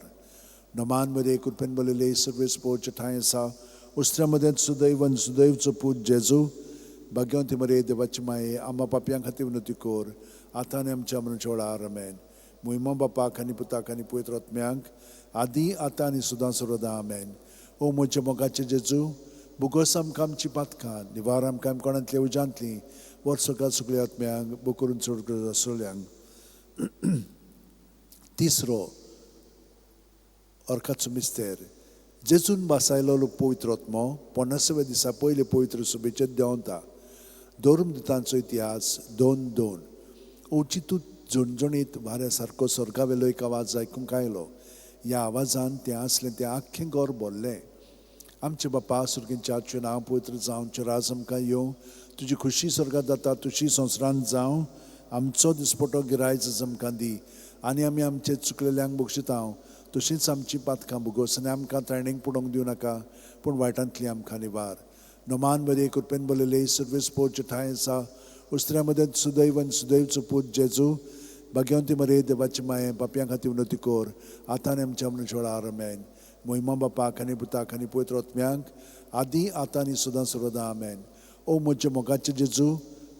Speaker 1: नमान मरे कृपेन बरयले सर्वेस पोवचे ठांय आसा. उस्त्र्या मदें सुदैवन सुदैवचो पूत जेजू, भाग्यवंती मरे देवाची माये आम्हा पापयां खातीर उन्नती कोर, आतां आनी आमच्या मनशा वेळार आमेन. मोहिमा बापाक आनी पुताक आनी पवित्र आत्म्यांक आदी आतां आनी सुद्दां सर्वदा आमेन. ओ म्हज्या मोगाचे जेजू, बुगोस आमकां आमची पातकां, निवार आमकां कोणांतले उज्यांतली, वर सगळ्या सगळ्या आत्म्यांक बो करून चड गरज आसलेल्यांक. तिसरो ऑर्काचो मिस्तेर. जेजून बासायलो पवित्र आत्मो 50व्या दिसा पयले पवित्र सभेचेर देंवता. धर्मदुतांचो इतिहास 2:2. ओचितूत झणझणीत वाऱ्या सारको स्वर्गावेलो एक आवाज आयकूंक आयलो. ह्या आवाजान तें आसलें तें आख्खें घर भरलें. आमचे बापा सुर्गींच्या हातचें नांव पवित्र जावं, राज आमकां येवं, तुजी खुशी स्वर्गांत जाता तशी संवसारांत जावं. आमचो दिसपटो गिरायज आमकां दी आनी आमी आमचे चुकलेल्यांक बक्षितांव, तशीच आमची पातकां भोगोस आनी आमकां तायणेक पडोवंक दिवं नाका, पूण वायटांतली आमकां निवार. नमान बरे कृपेन बरयले सर्वेस पोवचे ठांय आसा. उस्त्र्या मदें सुदैवन सुदैवचो पूत जेजू, भाग्यवंती मरे देवाची माये पापयां खातीर उन्नती कोर, आतां आनी आमच्या मनशा वेळार आमेन. मोहिमा बापाक आनी पुताक आनी पवित्र आत्म्यांक आदी आतां आनी सुद्दां सर्वदा आमेन. ओ म्हज्या मोगाचे जेजू,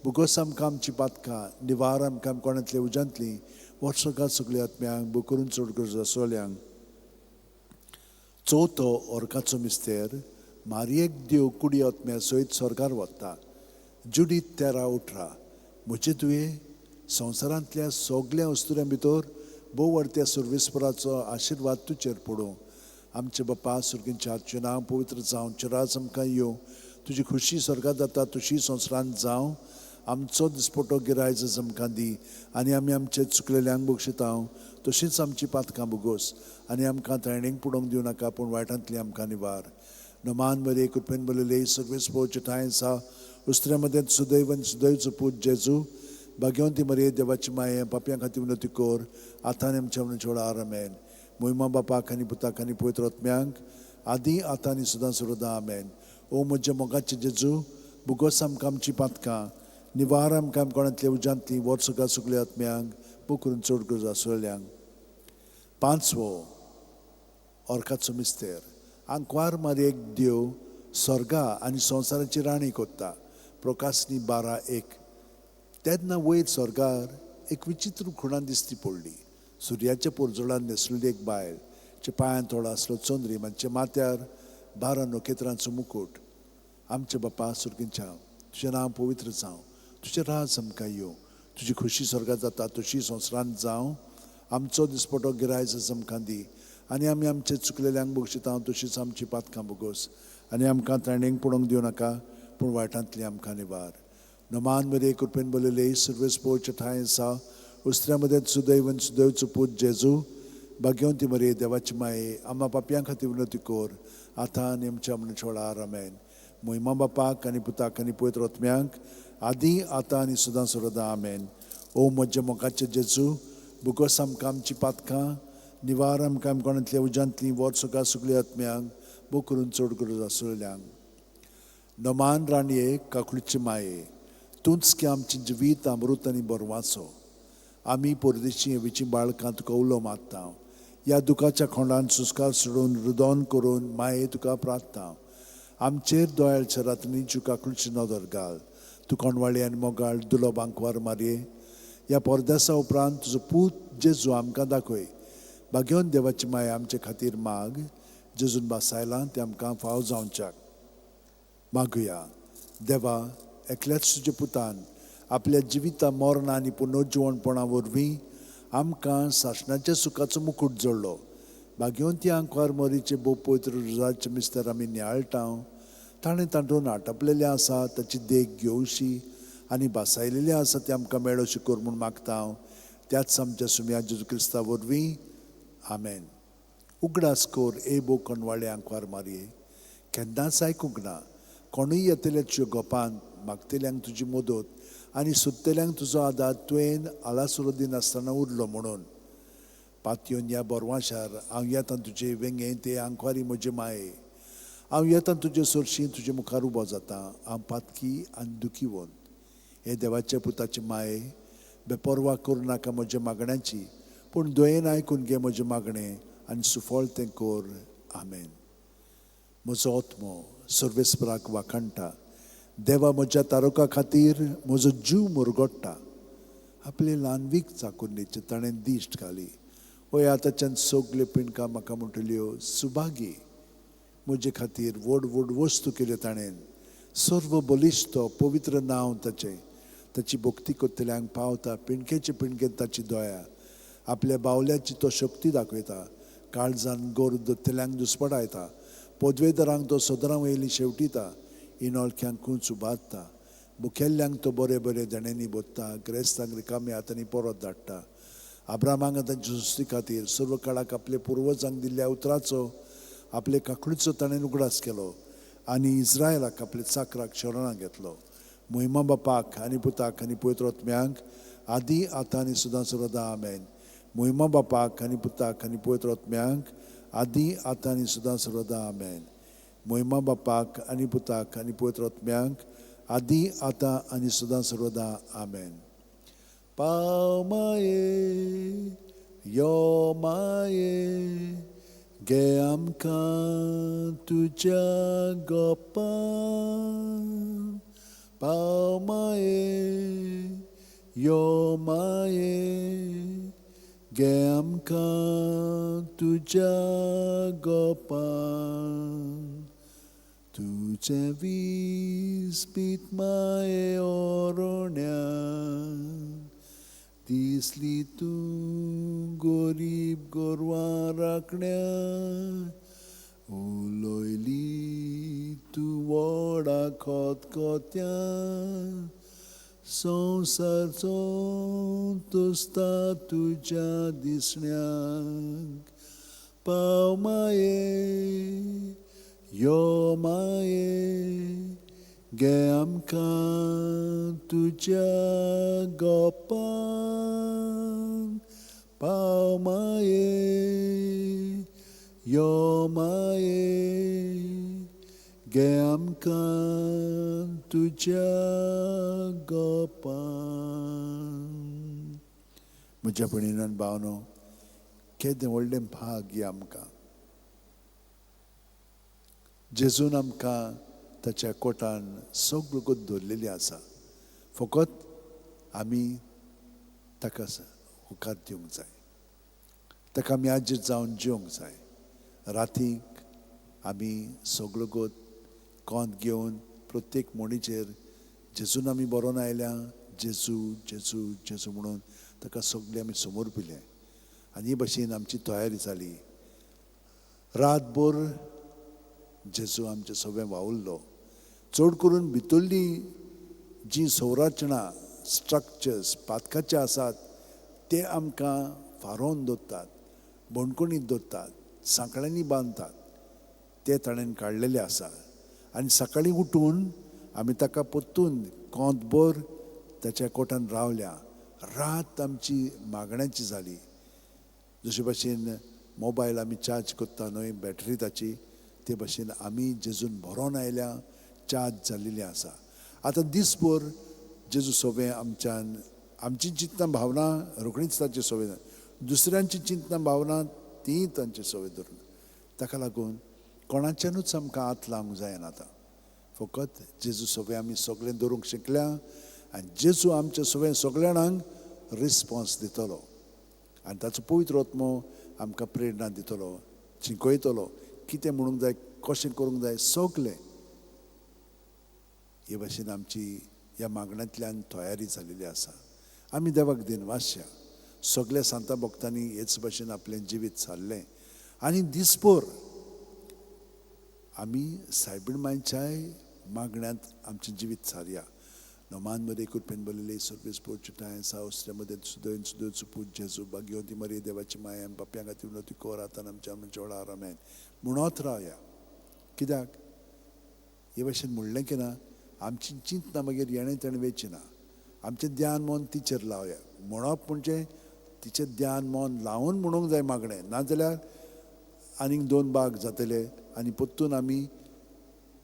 Speaker 1: बुगोस आमकां आमची पातकां, निवार आमकां कोणांतले उज्यांतली, वर्सोका सगळ्या आत्म्यांक बूक करून चड गरज आसलेल्यांक चवथो ओर्काचो मिस्तेर मारयेक देव कुडी आत्म्या सयत स्वर्गार वता. जुडीत 13:18 म्हजे तुवें संवसारांतल्या सगळ्या वस्तुऱ्यां भितर भोव व्हडत्या सर्वेस्पराचो आशिर्वाद तुजेर पडूं. आमचे बापा सुर्गींच्या हातचें नांव पवित्र जावं, चिरास आमकां येवं, तुजी खुशी स्वर्गात जाता तशी संवसारांत जावं. आमचो दिसपटो गिरायज आमकां दी आनी आमी आमचे चुकलेल्यांक बक्षितांव तशींच आमची पातकां बुगोस आनी आमकां तायणेक पडोवंक दिवं नाका पूण वायटांतली आमकां निवार. नमान बरे कृपेन बरयले सर्वेस्पोवचे ठांय आसा उस्त्र्या मदें सुदैव आनी सुदैवचो पूत जेजू भाग्यवंती मरे देवाची माये पापयां खातीर विनवती कोर आतां आनी आमच्या मनाच्या वेळार आमेन. मोहिमा बापाक आनी पुताक आनी पवित्र आत्म्यांक आदी आतां आनी सदां सर्वदा आमेन. ओ म्हज्या मोगाचे जेजू बुगोस आमकां आमची पातकां निवार आमकां कोणांतल्या उज्यांतली वर्सुका सगळ्या आत्म्यांक बूक करून चड गरज आसलेल्यांक. पांचवो ओर्काचो मिस्तेर आंकवार मारयेक देव स्वर्गा आनी संवसाराची राणी कोत्ता. प्रकाशनी 12:1 तेन्ना वयर स्वर्गार एक विचित्र खुणां दिसती पडली. सुर्याच्या पोरजोळान न्हेसलेली एक बायल, चे पांयां थोडो आसलो चंद्री, मातच्या माथ्यार 12 नखेत्रांचो मुकुट. आमचे बापा सुर्गींच्या तुजें नांव पवित्र जावं, तुजें राज आमकां येवं, तुजी खुशी स्वर्गात जाता तशी संवसारांत जावं. आमचो दिसपटो गिरायज आमकां दी आनी आमी आमचे चुकलेल्यांक बक्षितांव तशींच आमची पातकां बुगोस आनी आमकां तायणेक पडोवंक दिवं नाका पूण वायटांतली आमकां निवार. नमान मरे कृपेन बरयले सर्वेस्पोवचे ठांय आसा उस्त्र्या मदें सुदैव आनी सुदैवचो पूत जेजू भाग्यवंती मरे देवाची माये आम्हा पापयां खातीर विनवती कोर आतां आनी आमच्या मनाच्या वेळार आमेन. मोहिमा बापाक आनी पुताक आनी पवित्र आत्म्यांक आदी आतां आनी सदां सर्वदा आमेन. ओ म्हज्या मोगाचे जेजू बुगोस आमकां आमची पातकां निवार आमकां कोणांतल्या उज्यांतली वर्सुका सगळ्या आत्म्यांक बूक करून चड गरज आसलेल्यांक. नमान राणये काकुळीचे माये तूंच की आमचें जिवीत अमृत आनी बरवाचो. आमी परदेशी हेवेची बाळकां तुका उलो मागता. ह्या दुखाच्या खोंडान सुस्कार सोडून रुदोन करून माये तुका प्रार्थना. आमचेर दोयाळच्या रात्री काकुळची नदर घाल. तूं कोणवाळी आनी मोगाळ दुलो बांकवार मारये ह्या परदेसा उपरांत तुजो पूत जेजू आमकां दाखय. भाग्यवंत देवाची माय आमचे खातीर माग. जेजून बासायलां तें आमकां फाव जावच्याक मागुया. देवा एकल्याच तुजे पुतान आपल्या जिविता मरणा आनी पुनर्जिवणपणा वरवीं आमकां सासणाच्या सुखाचो मुकुट जोडलो. भाग्यवंती आंकवार मोरीचे भोव पवित्र रुजाचे मिस्तर आमी नियाळटाव. ताणें तांतून आटपलेलें आसा ताची देख घेवशी आनी बासायलेलें आसा तें आमकां मेळोशी कोर म्हूण मागता. त्याच आमच्या सुम्या जेजू क्रिस्ता वरवीं आमेन. उगडास कोर ए बो कोणवाळे आंकवार मारये केन्नाच आयकूंक ना. कोणूय येतले तुज्या गोपांत मागतल्यांक तुजी मदत आनी सोदतल्यांक तुजो आदार तुवें आलासुरो दिनासतना उरलो म्हणून. पातयोन ह्या बोरवाशार हांव येतां तुजे वेंगे ते आंकवारी म्हजे माये. हांव येतां तुजे सोरशीं तुजे मुखार उबो जाता. हांव पातकी आनी दुखीवंत. हे देवाच्या पुताचे माये बेपरवा करूं नाका म्हज्या मागण्यांची पूण दुयेन आयकून घे म्हजें मागणें आनी सुफळ तें कोर. आमेन. म्हजो आत्मो सर्वेस्पराक वाखाणटा. देवा म्हज्या तारका खातीर म्हजो जीव मुरगोडटा. आपले ल्हानवीक चाकुर्णेचे ताणें दिश्ट घाली. वय आतांच्यान सगल्यो पिणकां म्हाका म्हणटल्यो सुभागी. म्हजे खातीर व्हड व्हड वस्तू केल्यो ताणें. सर्व बलिश्ट पवित्र नांव ताचें. ताची भक्ती करतल्यांक पावता. पिणकेचे पिणकेन ताची दोया. आपल्या बावल्याची तो शक्ती दाखयता. काळजान गोर दोत्तल्यांक दुस्पटायता. पदवेदारांक तो सदरां वयली शेवटिता. इनोळख्यांक खूंच उबारता. मुखेल्ल्यांक तो बरे बरे देण्यांनी बोदता. क्रेस्तांक रिकामे हातांनी परत धाडटा. अब्रामांक तांच्या सुस्ती खातीर सर्व काळाक आपले पुर्वजांक दिल्ल्या उतराचो आपले काकुळीचो ताणें उगडास केलो आनी इस्रायलाक आपले चाकराक शरणां घेतलो. मोहिमा बापाक आनी पुताक आनी पवित्र आत्म्यांक आदी आतां आनी सदां सर्वदा आमेन. मोहिमा बापाक आनी पुताक आनी पवित्र आत्म्यांक आदी आतां आनी सदां सर्वदा आमेन. मोहिमा बापाक आनी पुताक आनी पवित्र आत्म्यांक आदी आतां आनी सदां सर्वदा आमेन. पाव माये यो माये गे आमकां तुज्या गोपान. पाव माये यो माये गे आमकां तुज्या गोपान तुझे विस्पीत माये ओरोण्यान दिसली तूं गरीब गोरवां राखण्या उलोयली तूं व्हडा खोतकोत्या संवसार संतोस्ता तुज्या दिसण्याक पाव माये यो माये गे आमकां तुज्या गोपान पाव माये यो माये गे आमकां तुज्या गोपान. म्हज्या भयणीन भावनो केदें व्हडलें भाग्य आमकां जेजून आमकां ताच्या कोटान सगळ्यो गत दवरलेली आसा. फकत आमी ताका होकार दिवंक जाय, ताका आमी आजीर जावन जिवंक जाय. रातीक आमी सगळ्यो गत कोंत घेवन प्रत्येक मोणीचेर जेजून आमी बरोवन आयल्या जेजू जेजू जेजू म्हणून ताका सगळें आमी समोर पिलें आनी हे भाशेन आमची तयारी जाली. रातभर जेजू आमचे सगळें वावुरलो. चड करून भितरली जी संरचना स्ट्रक्चर्स पातकाचे आसात ते आमकां फारोवन दवरतात, बणकुणीत दवरतात, सांकळ्यांनी बांदतात, ते ताणें काडलेले आसा. आनी सकाळीं उठून आमी ताका परतून कोंतभर ताच्या कोटान रावल्या. रात आमची मागण्याची जाली. जशे भशेन मोबायल आमी चार्ज करता न्हय बॅटरी ताची, ते भशेन आमी जेजून भरोवन आयल्या, चार्ज जाल्लेली आसा. आतां दिसभर जेजू सगळें आमच्यान आमची चिंतना भावना रोखडीच ताची सवय, दुसऱ्यांची चिंतना भावना तीय तांची सवय धरून. ताका लागून कोणाच्यानूच आमकां हात लावंक जायना. आतां फकत जेजू सगळें आमी सगळें धरूंक शिकल्या आनी जेजू आमच्या सगळ्या जाणांक रिस्पॉन्स दितलो आनी ताचो पवित्र आत्मो आमकां प्रेरणा दितलो, शिकयतलो कितें म्हणूंक जाय, कशें करूंक जाय, सगळें हे भाशेन आमची ह्या मागण्यांतल्यान तयारी जाल्लेली आसा. आमी देवाक दिनवासया. सगळ्या सांता भक्तांनी हेच भाशेन आपलें जिवीत सारलें आनी दिसभर आमी सायबीण मागण्यांत आमचें जिवीत सारया. नोमान मरे कृपेन बरलेले सर्वेस पोर्चुटाय सावस्त्या मध्ये सुदैन सुदैचो पूज जेजू भाग्यवती मरी देवाची माया बाप्या खातीर उलोवती कोर आतां आमच्या आमच्या वेळार आमेन म्हणत रावया. कित्याक हे भाशेन म्हणलें की ना आमची चिंतना मागीर येणें तेणें वेची ना. आमचें ध्यान मन तिचेर लावया. म्हणप म्हणजे तिचें ध्यान मन लावन म्हणूंक जाय मागणें, नाजाल्यार आनीक 2 भाग जातले आनी परतून आमी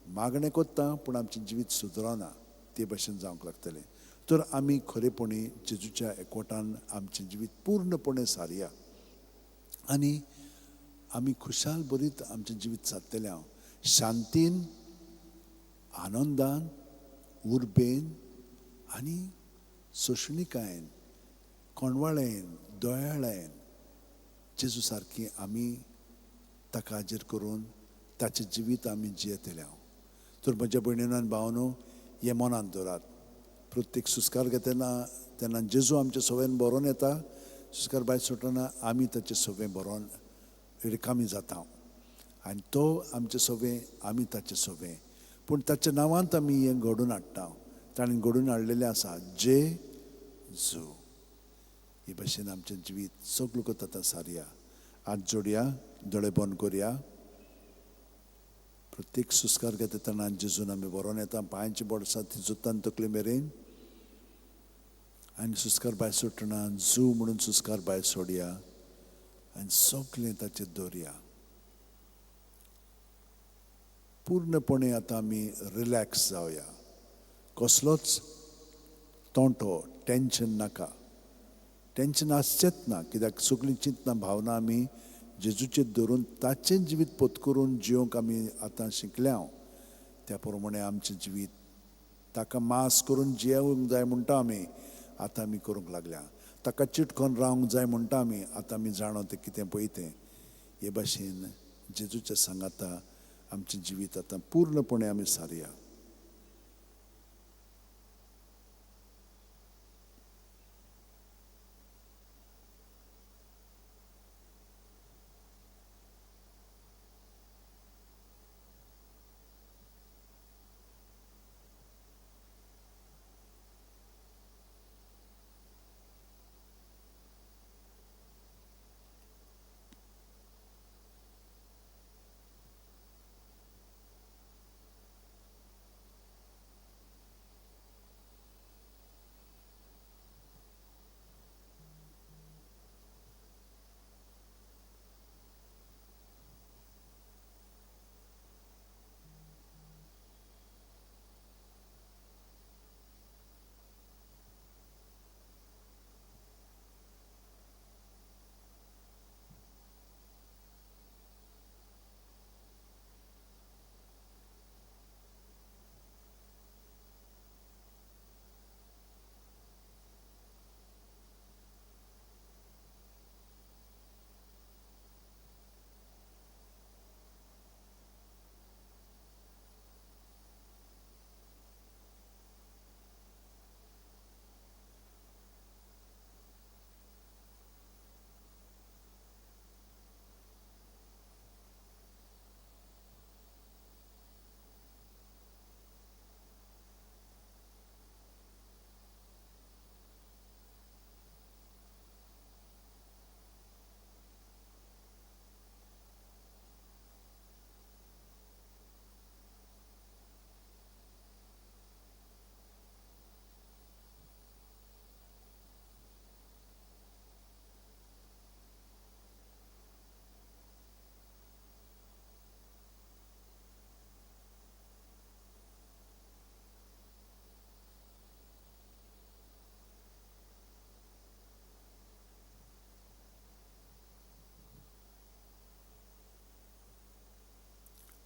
Speaker 1: मागणें कोत्ता पूण आमचें जिवीत सुदरना ते भाशेन जावंक लागतलें. तर आमी खरेपणी जेजूच्या एकवटान आमचें जिवीत पूर्णपणे सारया आनी आमी खुशाल बरीत आमचें जिवीत सारतलें. हांव शांतीन, आनंदान, उर्बेन आनी सोशणिकायेन, कोणवाळेन, दोयाळेन जेजू सारकी आमी ताका हाजीर करून ताचें जिवीत आमी जियेतले. हांव तर म्हज्या भयणीनान भावनो हे मनांत दवरात. प्रत्येक सुस्कार घेतना तेन्ना जेजू आमच्या सवयेन बरोवन येता. सुस्कार भायर सुटना आमी ताचें सगळें बरोवन रिकामी जाता आनी तो आमचें सगळें आमी ताचें सगळें. पूण ताच्या नांवांत आमी हें घडोवन हाडटा. ताणें घडोवन हाडलेलें आसा जेजू. हे भाशेन आमचें जिवीत सगळें गत आतां सारया. हात जोडया, दोळे बंद करया. प्रत्येक सुस्कार घेता तेन्ना जेजून आमी बरोवन येता. पांयांची बोडसां ती जुत्तान तकले मेरेन आनी सुस्कार भायर सुटना जू म्हणून सुस्कार भायर सोडया आनी सगळें ताचेर दवरया. पूर्णपणे आतां आमी रिलॅक्स जावया. कसलोच तोंटो टेन्शन नाका. टेन्शन आसचेंच ना. कित्याक सगळीं चिंतना भावना आमी जेजूचेर धरून ताचें जिवीत पोत करून जिवंक आमी आतां शिकल्या. त्या प्रमाणे आमचें जिवीत ताका मास करून जियेवंक जाय म्हणटा आमी आतां आमी करूंक लागल्या. ताका चिटकोन रावंक जाय म्हणटा आमी. आतां आमी जाणो तें कितें पळयतें. हे भाशेन जेजूच्या सांगाता आमचें जिवीत आतां पूर्णपणे आमी सारया.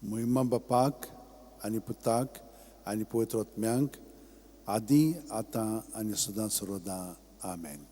Speaker 1: महिमा बापाक आनी पुताक आनी पवित्र आत्म्यांक आदी आतां आनी सदां सर्वदा आमेन.